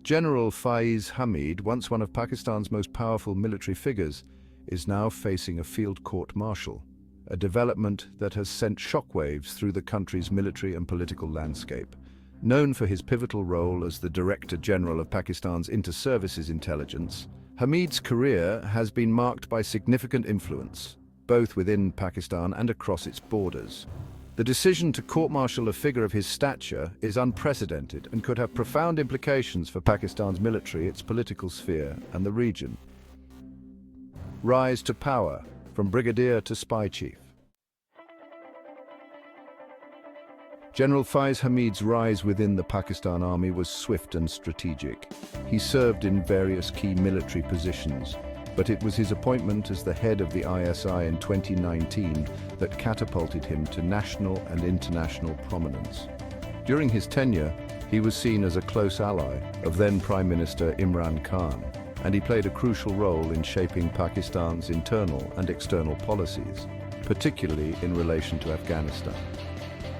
General Faiz Hameed, once one of Pakistan's most powerful military figures, is now facing a field court-martial, a development that has sent shockwaves through the country's military and political landscape. Known for his pivotal role as the Director General of Pakistan's Inter-Services Intelligence, Hameed's career has been marked by significant influence, both within Pakistan and across its borders. The decision to court-martial a figure of his stature is unprecedented and could have profound implications for Pakistan's military, its political sphere, and the region. Rise to power, from brigadier to spy chief. General Faiz Hameed's rise within the Pakistan Army was swift and strategic. He served in various key military positions, but it was his appointment as the head of the ISI in 2019 that catapulted him to national and international prominence. During his tenure, he was seen as a close ally of then Prime Minister Imran Khan, and he played a crucial role in shaping Pakistan's internal and external policies, particularly in relation to Afghanistan.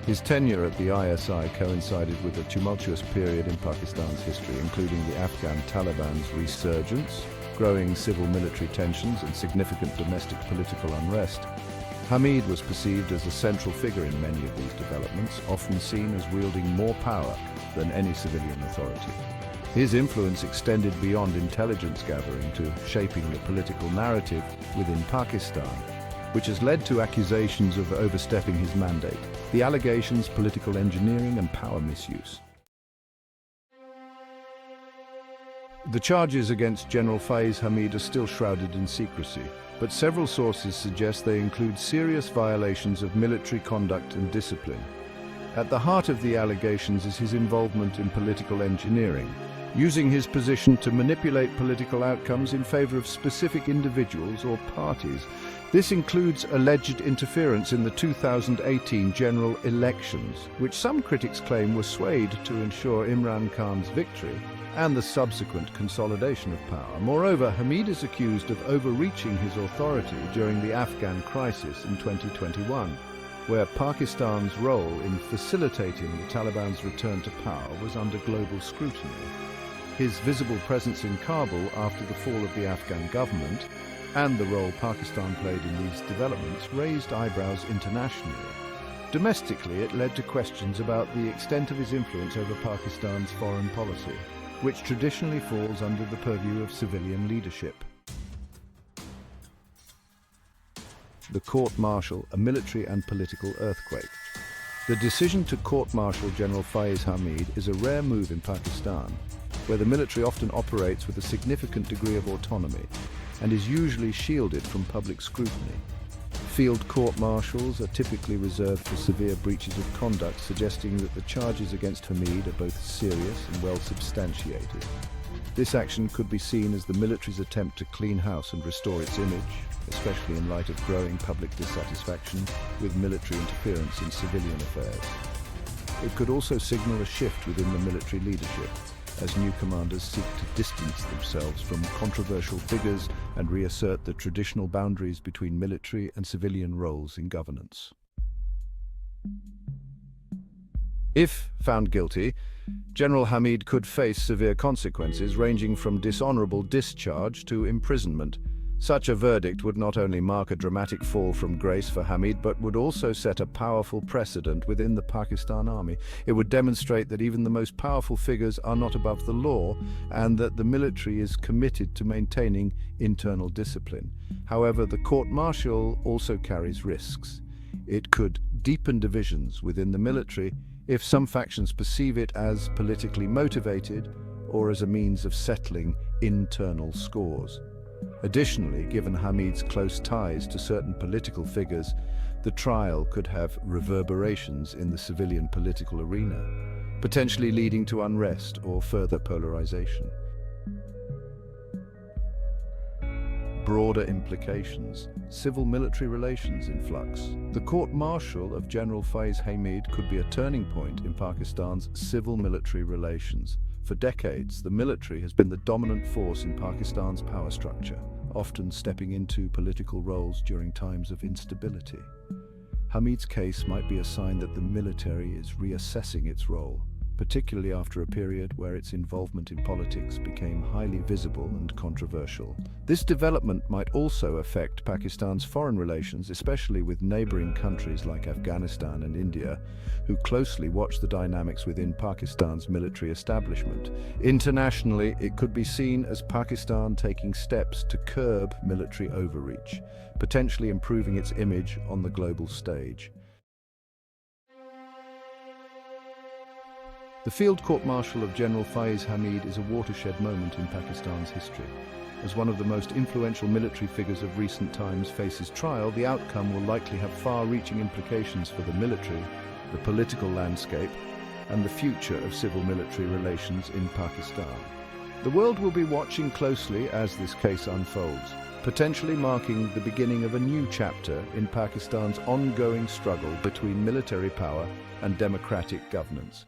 His tenure at the ISI coincided with a tumultuous period in Pakistan's history, including the Afghan Taliban's resurgence, growing civil-military tensions, and significant domestic political unrest. Hameed was perceived as a central figure in many of these developments, often seen as wielding more power than any civilian authority. His influence extended beyond intelligence gathering to shaping the political narrative within Pakistan, which has led to accusations of overstepping his mandate. The allegations, political engineering, and power misuse. The charges against General Faiz Hameed are still shrouded in secrecy, but several sources suggest they include serious violations of military conduct and discipline. At the heart of the allegations is his involvement in political engineering, using his position to manipulate political outcomes in favor of specific individuals or parties. This includes alleged interference in the 2018 general elections, which some critics claim were swayed to ensure Imran Khan's victory and the subsequent consolidation of power. Moreover, Hameed is accused of overreaching his authority during the Afghan crisis in 2021, where Pakistan's role in facilitating the Taliban's return to power was under global scrutiny. His visible presence in Kabul after the fall of the Afghan government and the role Pakistan played in these developments raised eyebrows internationally. Domestically, it led to questions about the extent of his influence over Pakistan's foreign policy, which traditionally falls under the purview of civilian leadership. The court-martial, a military and political earthquake. The decision to court-martial General Faiz Hameed is a rare move in Pakistan, where the military often operates with a significant degree of autonomy and is usually shielded from public scrutiny. Field court-martials are typically reserved for severe breaches of conduct, suggesting that the charges against Hameed are both serious and well substantiated. This action could be seen as the military's attempt to clean house and restore its image, especially in light of growing public dissatisfaction with military interference in civilian affairs. It could also signal a shift within the military leadership, as new commanders seek to distance themselves from controversial figures and reassert the traditional boundaries between military and civilian roles in governance. If found guilty, General Hameed could face severe consequences ranging from dishonorable discharge to imprisonment. Such a verdict would not only mark a dramatic fall from grace for Hameed, but would also set a powerful precedent within the Pakistan Army. It would demonstrate that even the most powerful figures are not above the law, and that the military is committed to maintaining internal discipline. However, the court-martial also carries risks. It could deepen divisions within the military if some factions perceive it as politically motivated or as a means of settling internal scores. Additionally, given Hameed's close ties to certain political figures, the trial could have reverberations in the civilian political arena, potentially leading to unrest or further polarization. Broader implications. Civil-military relations in flux. The court-martial of General Faiz Hameed could be a turning point in Pakistan's civil-military relations. For decades, the military has been the dominant force in Pakistan's power structure, often stepping into political roles during times of instability. Hameed's case might be a sign that the military is reassessing its role, particularly after a period where its involvement in politics became highly visible and controversial. This development might also affect Pakistan's foreign relations, especially with neighboring countries like Afghanistan and India, who closely watch the dynamics within Pakistan's military establishment. Internationally, it could be seen as Pakistan taking steps to curb military overreach, potentially improving its image on the global stage. The field court-martial of General Faiz Hameed is a watershed moment in Pakistan's history. As one of the most influential military figures of recent times faces trial, the outcome will likely have far-reaching implications for the military, the political landscape, and the future of civil-military relations in Pakistan. The world will be watching closely as this case unfolds, potentially marking the beginning of a new chapter in Pakistan's ongoing struggle between military power and democratic governance.